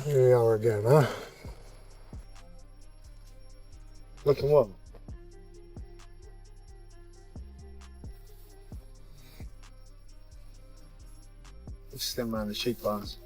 Here we are again, huh? Looking what? Slim around the cheekbones.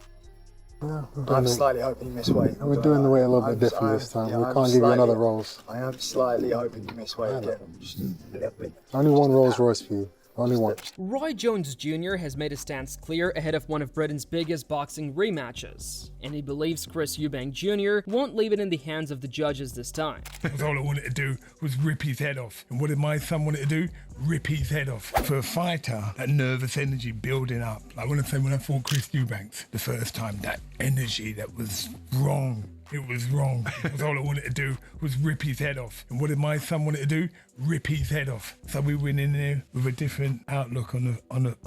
Yeah, I'm slightly hoping you miss weight. we're doing the weight a little bit different this time. We can't give you another Rolls. I am slightly hoping you miss weight again. Just a little bit. Only one Rolls Royce for you. Only one. Roy Jones Jr. has made his stance clear ahead of one of Britain's biggest boxing rematches, and he believes Chris Eubank Jr. won't leave it in the hands of the judges this time. All I wanted to do was rip his head off. And what did my son want to do? Rip his head off. For a fighter, that nervous energy building up. I want to say when I fought Chris Eubanks the first time, that energy that was wrong. It was wrong. All I wanted to do was rip his head off. And what did my son want to do? Rip his head off. So we went in there with a different outlook on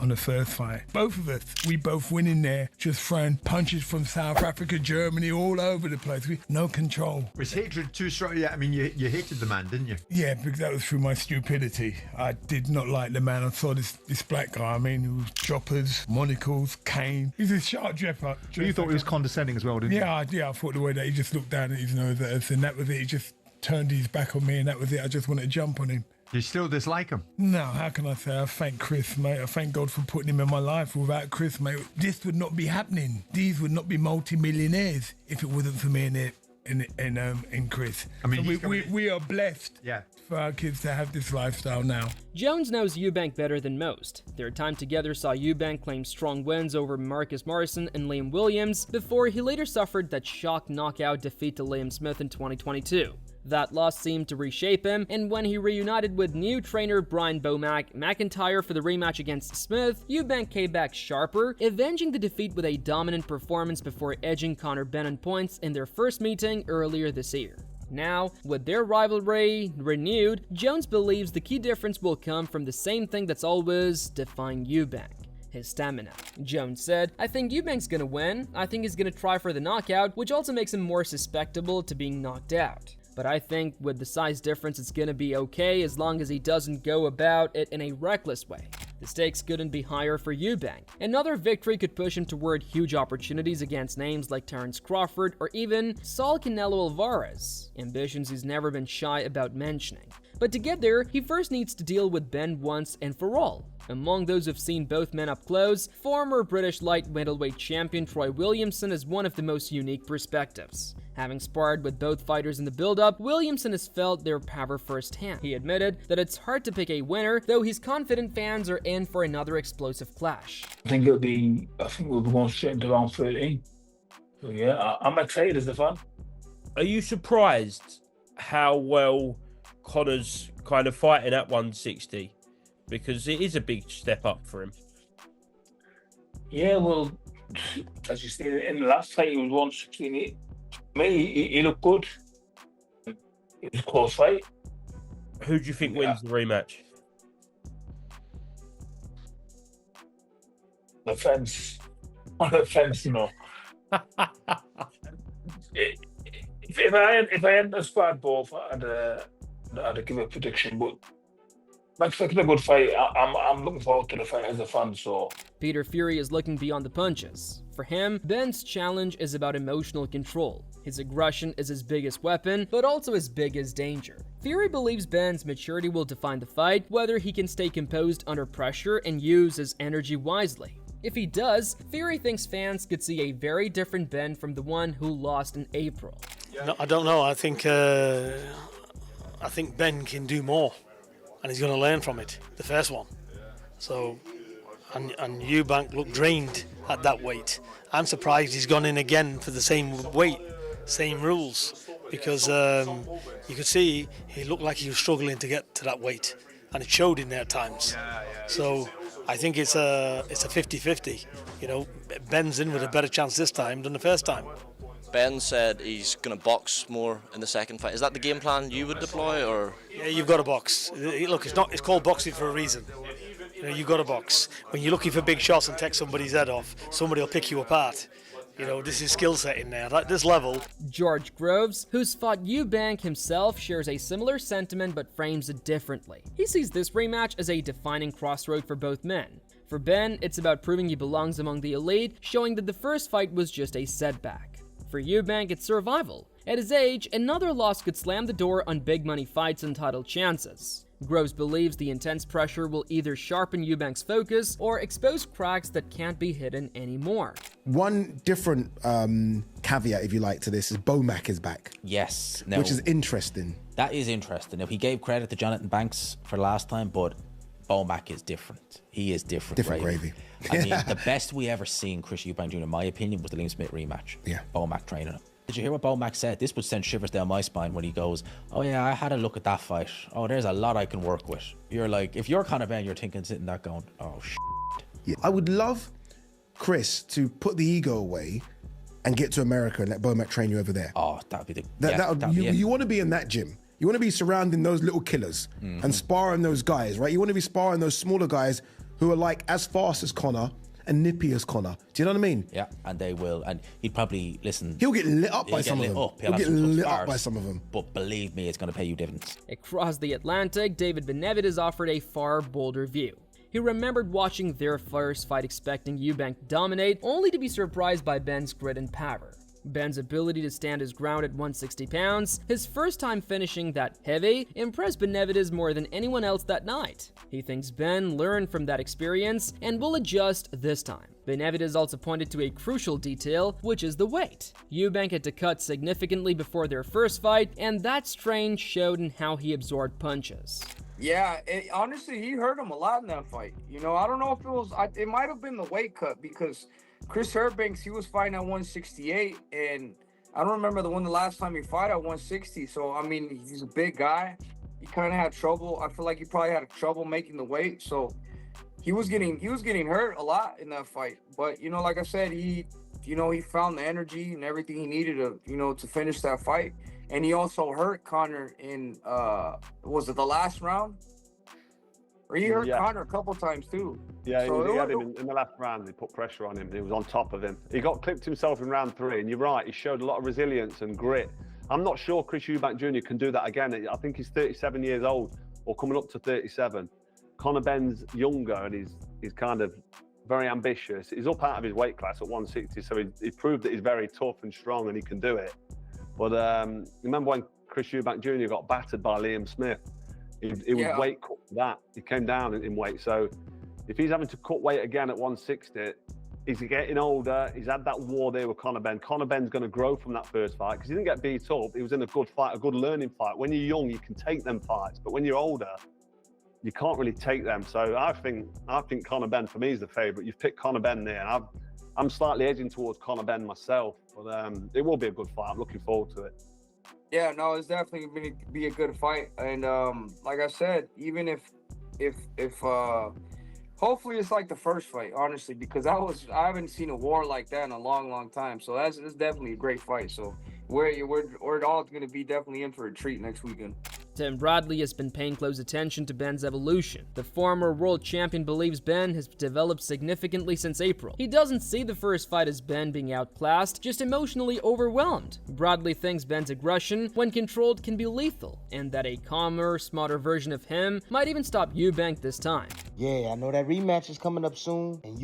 the first fight. Both of us, we both went in there just throwing punches from South Africa, Germany, all over the place. No control. Was hatred too strong? Yeah, I mean, you hated the man, didn't you? Yeah, because that was through my stupidity. I did not like the man. I saw this black guy, I mean, who was choppers, monocles, cane. He's a sharp dresser. You thought he was condescending as well, didn't you? Yeah, I thought the way that he just looked down at his nose at us, and that was it. He just turned his back on me, and that was it. I just wanted to jump on him. You still dislike him? No, how can I say? I thank Chris, mate. I thank God for putting him in my life. Without Chris, mate, this would not be happening. These would not be multi-millionaires if it wasn't for me and Chris. I mean, so we are blessed. Yeah. For our kids to have this lifestyle now. Jones knows Eubank better than most. Their time together saw Eubank claim strong wins over Marcus Morrison and Liam Williams before he later suffered that shock knockout defeat to Liam Smith in 2022. That loss seemed to reshape him, and when he reunited with new trainer Brian McIntyre for the rematch against Smith, Eubank came back sharper, avenging the defeat with a dominant performance before edging Conor Benn on points in their first meeting earlier this year. Now, with their rivalry renewed, Jones believes the key difference will come from the same thing that's always defined Eubank: his stamina. Jones said, "I think Eubank's gonna win. I think he's gonna try for the knockout, which also makes him more susceptible to being knocked out. But I think with the size difference, it's gonna be okay as long as he doesn't go about it in a reckless way." The stakes couldn't be higher for Eubank. Another victory could push him toward huge opportunities against names like Terence Crawford or even Saul Canelo Alvarez, ambitions he's never been shy about mentioning. But to get there, he first needs to deal with Benn once and for all. Among those who've seen both men up close, former British light middleweight champion Troy Williamson is one of the most unique perspectives. Having sparred with both fighters in the build-up, Williamson has felt their power firsthand. He admitted that it's hard to pick a winner, though he's confident fans are in for another explosive clash. I think we'll be going straight into round 13. So yeah, I'm excited as a fan. Are you surprised how well Conor's kind of fighting at 160? Because it is a big step up for him. Yeah, well, as you said, in the last fight he was 116. He looked good. It was a close fight. Who do you think wins the rematch? The fence. On the fence, you know. if I hadn't squad both, I'd give a prediction, but I'm expecting a good fight. I'm looking forward to the fight as a fan, so. Peter Fury is looking beyond the punches. For him, Benn's challenge is about emotional control. His aggression is his biggest weapon, but also his biggest danger. Fury believes Benn's maturity will define the fight, whether he can stay composed under pressure and use his energy wisely. If he does, Fury thinks fans could see a very different Benn from the one who lost in April. No, I don't know. I think Benn can do more, and he's going to learn from it, the first one. So, and Eubank looked drained at that weight. I'm surprised he's gone in again for the same weight, same rules, because you could see he looked like he was struggling to get to that weight, and it showed in there at times. So I think it's a 50-50. You know, Benn's in with a better chance this time than the first time. Benn said he's going to box more in the second fight. Is that the game plan you would deploy, or? Yeah, you've got to box. Look, it's called boxing for a reason. You know, you've got to box. When you're looking for big shots and take somebody's head off, somebody will pick you apart. You know, this is skill set in there. At this level. George Groves, who's fought Eubank himself, shares a similar sentiment but frames it differently. He sees this rematch as a defining crossroad for both men. For Benn, it's about proving he belongs among the elite, showing that the first fight was just a setback. For Eubank, it's survival. At his age, another loss could slam the door on big money fights and title chances. Groves believes the intense pressure will either sharpen Eubank's focus or expose cracks that can't be hidden anymore. One different caveat, if you like, to this is Bomac is back. Yes. Now, which is interesting. That is interesting. Now, he gave credit to Jonathan Banks for last time, but Bomac is different. He is different. Different gravy. I mean, the best we ever seen Chris Eubank Jr., in my opinion, was the Liam Smith rematch. Yeah. Bomac training him. Did you hear what Bomac said? This would send shivers down my spine when he goes, oh yeah, I had a look at that fight. Oh, there's a lot I can work with. You're like, if you're Conor Benn, you're thinking, sitting there going, oh, Yeah. I would love Chris to put the ego away and get to America and let Bomac train you over there. Oh, that'd be the... You want to be in that gym. You want to be surrounding those little killers and sparring those guys, right? You want to be sparring those smaller guys who are like as fast as Conor and nippy as Conor. Do you know what I mean? Yeah, and they will. And he'd probably, listen... He'll get lit up by some of them. He'll get lit up by some of them. But believe me, it's going to pay you dividends. Across the Atlantic, David Benavidez offered a far bolder view. He remembered watching their first fight expecting Eubank to dominate, only to be surprised by Benn's grit and power. Benn's ability to stand his ground at 160 pounds, his first time finishing that heavy, impressed Benavidez more than anyone else that night. He thinks Benn learned from that experience and will adjust this time. Benavidez also pointed to a crucial detail, which is the weight. Eubank had to cut significantly before their first fight, and that strain showed in how he absorbed punches. Yeah, honestly, he hurt him a lot in that fight. You know, I don't know if it was, it might have been the weight cut because Chris Eubank, he was fighting at 168, and I don't remember the last time he fought at 160. So, I mean, he's a big guy. He kind of had trouble. I feel like he probably had trouble making the weight. So he was getting hurt a lot in that fight. But, you know, like I said, he found the energy and everything he needed to finish that fight. And he also hurt Conor in, was it the last round? Or he hurt Conor a couple times too. Yeah, so he had him in the last round. He put pressure on him. He was on top of him. He got clipped himself in round 3. And you're right, he showed a lot of resilience and grit. I'm not sure Chris Eubank Jr. can do that again. I think he's 37 years old or coming up to 37. Conor Benn's younger and he's kind of very ambitious. He's up out of his weight class at 160. So he proved that he's very tough and strong and he can do it. But remember when Chris Eubank Jr. got battered by Liam Smith? He was weight cut for that. He came down in weight. So if he's having to cut weight again at 160, he's getting older. He's had that war there with Conor Benn. Conor Benn's going to grow from that first fight because he didn't get beat up. He was in a good fight, a good learning fight. When you're young, you can take them fights. But when you're older, you can't really take them. So I think Conor Benn, for me, is the favourite. You've picked Conor Benn there. And I'm slightly edging towards Conor Benn myself. But it will be a good fight. I'm looking forward to it. Yeah, no, it's definitely going to be a good fight. And like I said, even if hopefully it's like the first fight, honestly, because I haven't seen a war like that in a long time. So it's definitely a great fight. So we're all going to be definitely in for a treat next weekend. Tim Bradley has been paying close attention to Benn's evolution. The former world champion believes Benn has developed significantly since April. He doesn't see the first fight as Benn being outclassed, just emotionally overwhelmed. Bradley thinks Benn's aggression, when controlled, can be lethal, and that a calmer, smarter version of him might even stop Eubank this time. Yeah, I know that rematch is coming up soon, and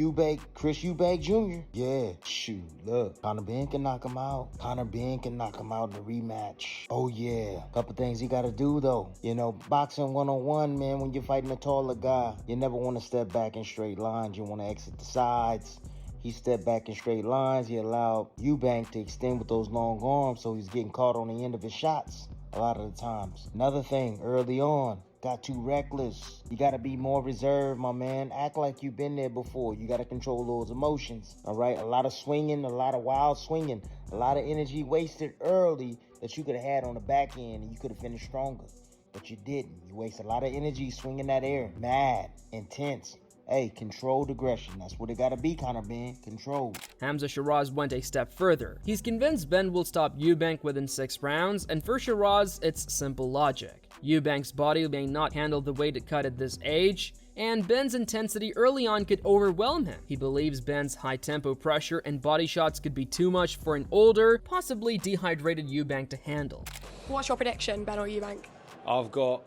Chris Eubank Jr. Yeah, shoot, look, Conor Benn can knock him out. Conor Benn can knock him out in the rematch. Oh yeah, couple things he gotta do though. You know, boxing one-on-one, man, when you're fighting a taller guy, you never want to step back in straight lines. You want to exit the sides. He stepped back in straight lines. He allowed Eubank to extend with those long arms, so he's getting caught on the end of his shots a lot of the times. Another thing, early on, got too reckless. You got to be more reserved, my man. Act like you've been there before. You got to control those emotions, all right? A lot of swinging, a lot of wild swinging, a lot of energy wasted early that you could have had on the back end and you could have finished stronger. But you didn't. You wasted a lot of energy swinging that air. Mad, intense. Hey, controlled aggression. That's what it gotta be, Conor Benn. Controlled. Hamza Shiraz went a step further. He's convinced Benn will stop Eubank within 6 rounds, and for Shiraz, it's simple logic. Eubank's body may not handle the weight it cut at this age, and Benn's intensity early on could overwhelm him. He believes Benn's high-tempo pressure and body shots could be too much for an older, possibly dehydrated Eubank to handle. What's your prediction, Benn or Eubank? I've got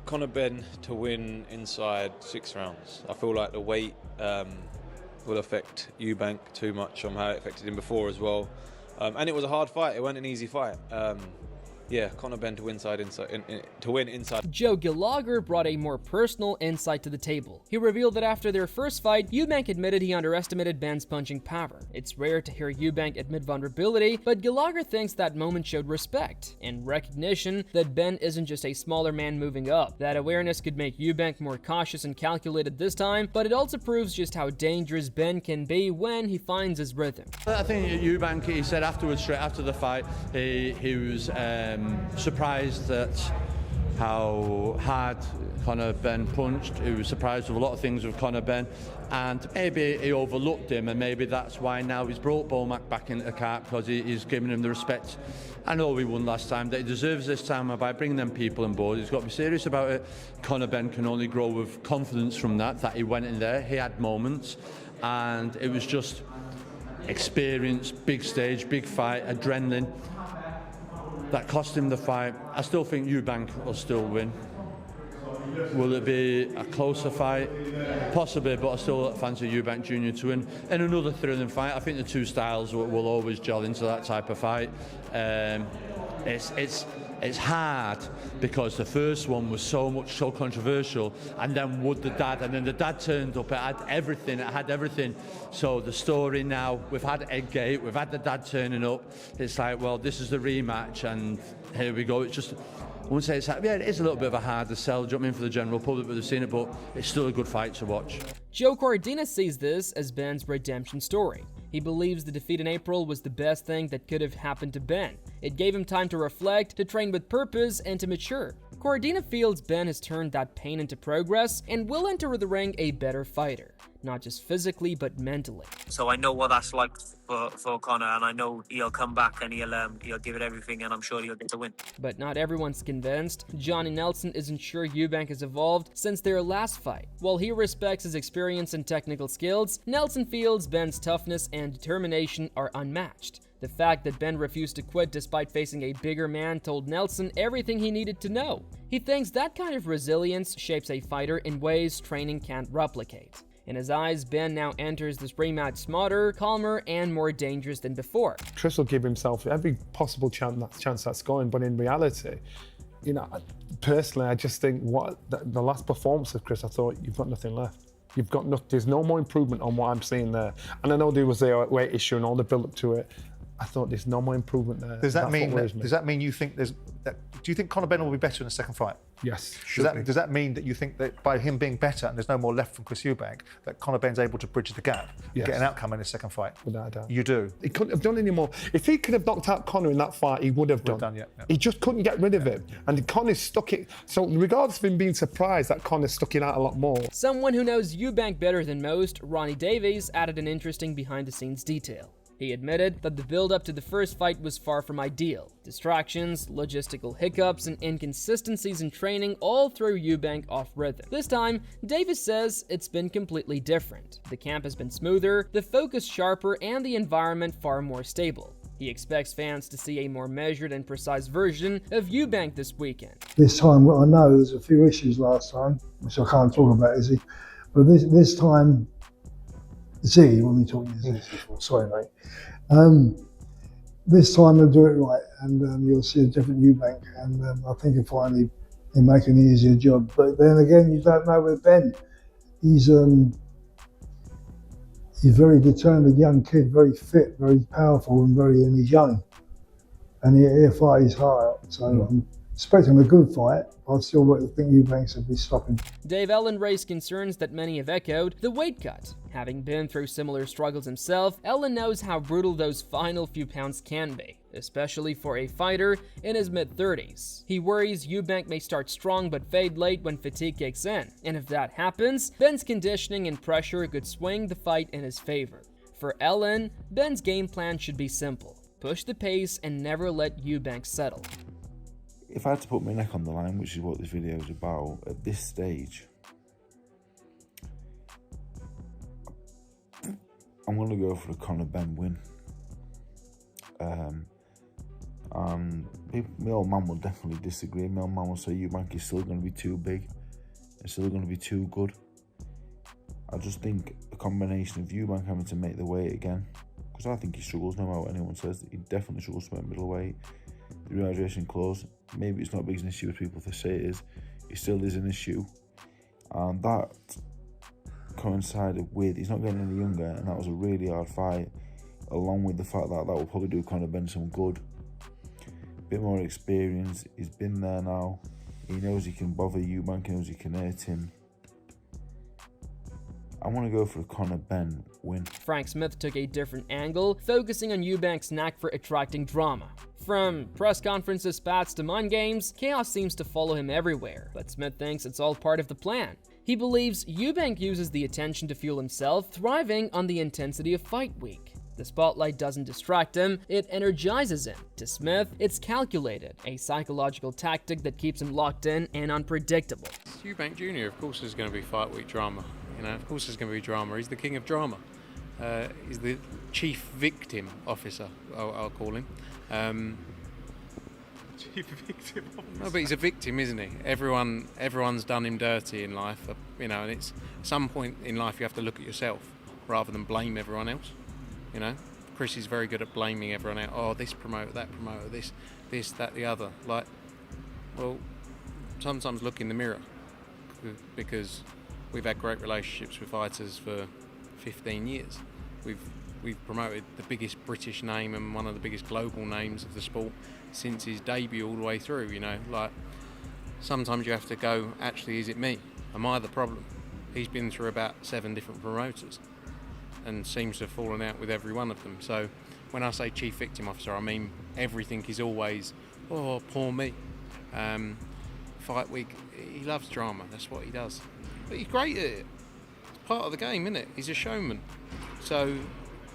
Conor Benn to win inside 6 rounds. I feel like the weight will affect Eubank too much on how it affected him before as well. And it was a hard fight. It wasn't an easy fight. Yeah, Conor Benn to win inside. Joe Gallagher brought a more personal insight to the table. He revealed that after their first fight, Eubank admitted he underestimated Benn's punching power. It's rare to hear Eubank admit vulnerability, but Gallagher thinks that moment showed respect and recognition that Benn isn't just a smaller man moving up. That awareness could make Eubank more cautious and calculated this time, but it also proves just how dangerous Benn can be when he finds his rhythm. I think Eubank, he said afterwards, straight after the fight, he was surprised at how hard Conor Benn punched. He was surprised with a lot of things with Conor Benn, and maybe he overlooked him, and maybe that's why now he's brought Bomac back into the cart, because he's given him the respect. I know he won last time, that he deserves this time, and by bringing them people on board, he's got to be serious about it. Conor Benn can only grow with confidence from that he went in there, he had moments, and it was just experience, big stage, big fight, adrenaline. That cost him the fight. I still think Eubank will still win. Will it be a closer fight? Possibly, but I still fancy Eubank Jr to win. In another thrilling fight, I think the two styles will always gel into that type of fight. It's hard because the first one was so controversial, and then would the dad, and then the dad turned up, it had everything. So the story now, we've had Eggate, we've had the dad turning up, it's like, well, this is the rematch, and here we go. It's just, I wouldn't say it's, yeah, it is a little bit of a harder sell, do you know what I mean, for the general public, but they've seen it, but it's still a good fight to watch. Joe Cordina sees this as Benn's redemption story. He believes the defeat in April was the best thing that could have happened to Benn. It gave him time to reflect, to train with purpose, and to mature. Cordina feels Benn has turned that pain into progress and will enter the ring a better fighter, not just physically but mentally. So I know what that's like for Conor, and I know he'll come back and he'll give it everything, and I'm sure he'll get to win. But not everyone's convinced. Johnny Nelson isn't sure Eubank has evolved since their last fight. While he respects his experience and technical skills, Nelson feels Benn's toughness and determination are unmatched. The fact that Benn refused to quit despite facing a bigger man told Nelson everything he needed to know. He thinks that kind of resilience shapes a fighter in ways training can't replicate. In his eyes, Benn now enters this rematch smarter, calmer, and more dangerous than before. Chris will give himself every possible chance that's going, but in reality, you know, personally, I just think the last performance of Chris, I thought, you've got nothing left. There's no more improvement on what I'm seeing there. And I know there was a weight issue and all the build up to it. I thought there's no more improvement there. Does that mean you think do you think Conor Benn will be better in the second fight? Yes. Does that mean that you think that by him being better and there's no more left from Chris Eubank, that Conor Benn's able to bridge the gap and get an outcome in his second fight? Without a doubt. You do? He couldn't have done any more. If he could have knocked out Conor in that fight, he would have done. He just couldn't get rid of him. And Conor stuck it. So regardless of him being surprised that Conor stuck it out a lot more. Someone who knows Eubank better than most, Ronnie Davies, added an interesting behind-the-scenes detail. He admitted that the build-up to the first fight was far from ideal. Distractions, logistical hiccups, and inconsistencies in training all threw Eubank off rhythm. This time, Davis says it's been completely different. The camp has been smoother, the focus sharper, and the environment far more stable. He expects fans to see a more measured and precise version of Eubank this weekend. This time, I know there's a few issues last time, which I can't talk about, is he? But this time, Z, when we talk English before, sorry mate. This time they'll do it right, and you'll see a different Eubank, and I think he'll finally make an easier job. But then again, you don't know with Benn. He's a very determined young kid, very fit, very powerful, and he's young, and he'll fight his heart out. So I'm expecting a good fight. I still think Eubanks will be stopping. Dave Ellen raised concerns that many have echoed: the weight cut. Having been through similar struggles himself, Ellen knows how brutal those final few pounds can be, especially for a fighter in his mid-30s. He worries Eubank may start strong but fade late when fatigue kicks in, and if that happens, Benn's conditioning and pressure could swing the fight in his favor. For Ellen, Benn's game plan should be simple: push the pace and never let Eubank settle. If I had to put my neck on the line, which is what this video is about, at this stage, I'm going to go for a Conor Benn win. My old man will definitely disagree. My old man will say Eubank is still going to be too big. It's still going to be too good. I just think a combination of Eubank having to make the weight again, because I think he struggles no matter what anyone says. He definitely struggles to make middleweight. The rehydration clause, maybe it's not big as an issue as people say it is. It still is an issue. And that coincided with he's not getting any younger, and that was a really hard fight, along with the fact that that will probably do Conor Benn some good. Bit more experience, he's been there now, he knows he can bother Eubank, he knows he can hurt him. I want to go for a Conor Benn win. Frank Smith took a different angle, focusing on Eubank's knack for attracting drama. From press conferences, spats to mind games, chaos seems to follow him everywhere, but Smith thinks it's all part of the plan. He believes Eubank uses the attention to fuel himself, thriving on the intensity of fight week. The spotlight doesn't distract him, it energizes him. To Smith, it's calculated, a psychological tactic that keeps him locked in and unpredictable. Eubank Jr, of course, is going to be fight week drama. You know, of course there's going to be drama. He's the king of drama. He's the chief victim officer, I'll call him. Chief victim officer. No, but he's a victim, isn't he? Everyone's done him dirty in life, you know, and it's at some point in life you have to look at yourself rather than blame everyone else. You know, Chris is very good at blaming everyone else. Oh, this promoter, that promoter, this, that, the other. Like, well, sometimes look in the mirror, because we've had great relationships with fighters for 15 years. We've promoted the biggest British name and one of the biggest global names of the sport since his debut all the way through, you know. Like, sometimes you have to go, actually, is it me? Am I the problem? He's been through about 7 different promoters and seems to have fallen out with every one of them. So when I say chief victim officer, I mean everything is always, oh, poor me. Fight week, he loves drama, that's what he does. But he's great at it. It's part of the game, isn't it? He's a showman. So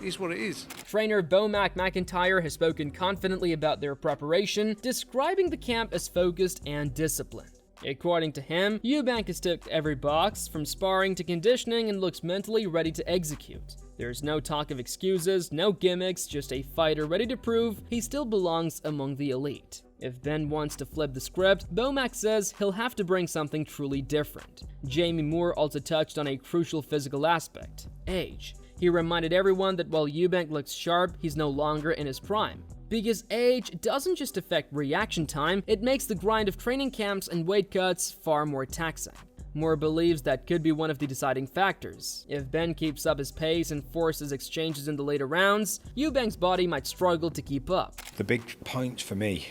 it is what it is. Trainer Bomac McIntyre has spoken confidently about their preparation, describing the camp as focused and disciplined. According to him, Eubank has ticked every box, from sparring to conditioning, and looks mentally ready to execute. There's no talk of excuses, no gimmicks, just a fighter ready to prove he still belongs among the elite. If Benn wants to flip the script, Bomac says he'll have to bring something truly different. Jamie Moore also touched on a crucial physical aspect: age. He reminded everyone that while Eubank looks sharp, he's no longer in his prime. Because age doesn't just affect reaction time, it makes the grind of training camps and weight cuts far more taxing. Moore believes that could be one of the deciding factors. If Benn keeps up his pace and forces exchanges in the later rounds, Eubank's body might struggle to keep up. The big point for me,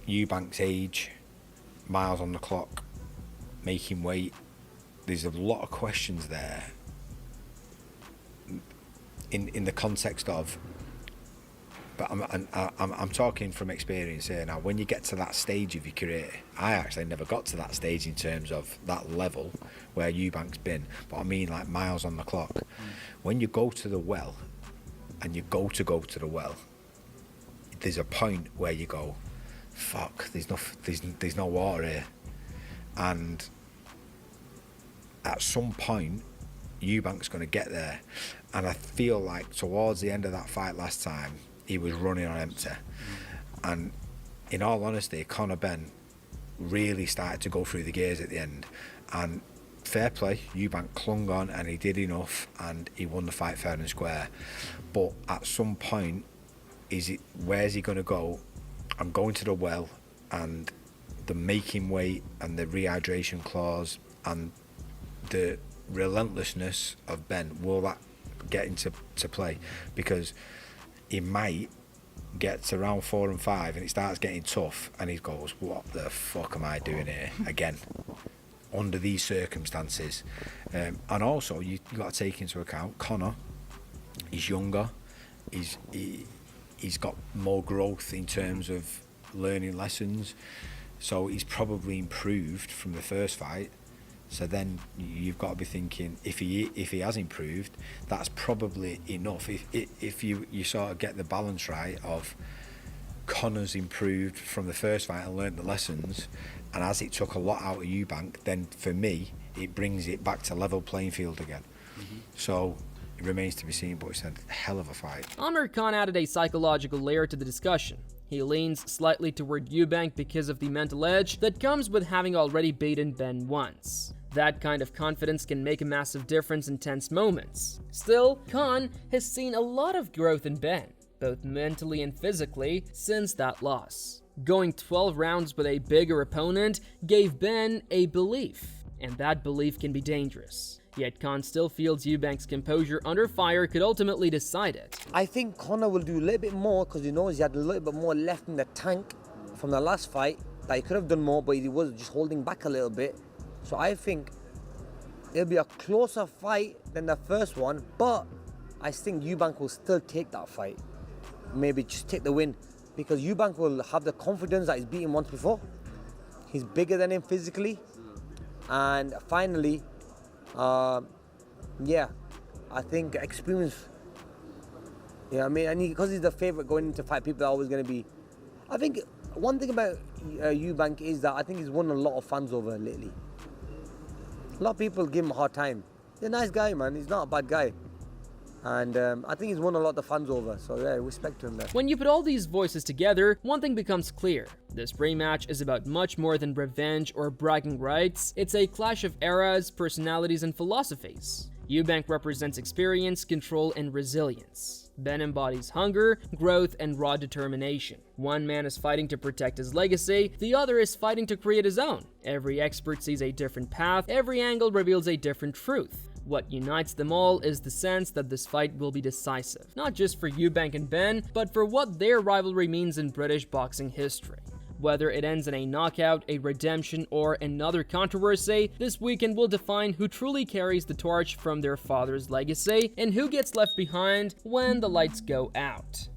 Eubank's age, miles on the clock, making weight. There's a lot of questions there in the context of, but I'm talking from experience here now. When you get to that stage of your career, I actually never got to that stage in terms of that level where Eubank's been, but I mean like miles on the clock. When you go to the well, and you go to the well, there's a point where you go, fuck, there's no water here, and at some point Eubank's going to get there. And I feel like towards the end of that fight last time, he was running on empty. And in all honesty, Conor Benn really started to go through the gears at the end. And fair play, Eubank clung on and he did enough and he won the fight fair and square. But at some point, where's he going to go? I'm going to the well, and the making weight and the rehydration clause and the relentlessness of Benn, will that get into play? Because he might get to round 4 and 5 and it starts getting tough and he goes, what the fuck am I doing here again under these circumstances? And also you got to take into account Conor, he's younger, he's got more growth in terms of learning lessons, so he's probably improved from the first fight. So then you've got to be thinking, if he has improved, that's probably enough. If you sort of get the balance right of Conor's improved from the first fight and learned the lessons, and as it took a lot out of Eubank, then for me it brings it back to level playing field again. So it remains to be seen, but it's a hell of a fight. Amir Khan added a psychological layer to the discussion. He leans slightly toward Eubank because of the mental edge that comes with having already beaten Benn once. That kind of confidence can make a massive difference in tense moments. Still, Con has seen a lot of growth in Benn, both mentally and physically, since that loss. Going 12 rounds with a bigger opponent gave Benn a belief, and that belief can be dangerous. Yet Con still feels Eubank's composure under fire could ultimately decide it. I think Conor will do a little bit more because he knows he had a little bit more left in the tank from the last fight, that he could have done more, but he was just holding back a little bit. So I think it'll be a closer fight than the first one, but I think Eubank will still take that fight. Maybe just take the win, because Eubank will have the confidence that he's beaten once before. He's bigger than him physically. And finally, yeah, I think experience. Yeah, I mean, and because he's the favorite going into fight, people are always going to be. I think one thing about Eubank is that I think he's won a lot of fans over lately. A lot of people give him a hard time. He's a nice guy, man. He's not a bad guy. And I think he's won a lot of fans over, so yeah, respect to him there. When you put all these voices together, one thing becomes clear. This rematch is about much more than revenge or bragging rights. It's a clash of eras, personalities, and philosophies. Eubank represents experience, control, and resilience. Benn embodies hunger, growth, and raw determination. One man is fighting to protect his legacy, the other is fighting to create his own. Every expert sees a different path, every angle reveals a different truth. What unites them all is the sense that this fight will be decisive, not just for Eubank and Benn, but for what their rivalry means in British boxing history. Whether it ends in a knockout, a redemption, or another controversy, this weekend will define who truly carries the torch from their father's legacy and who gets left behind when the lights go out.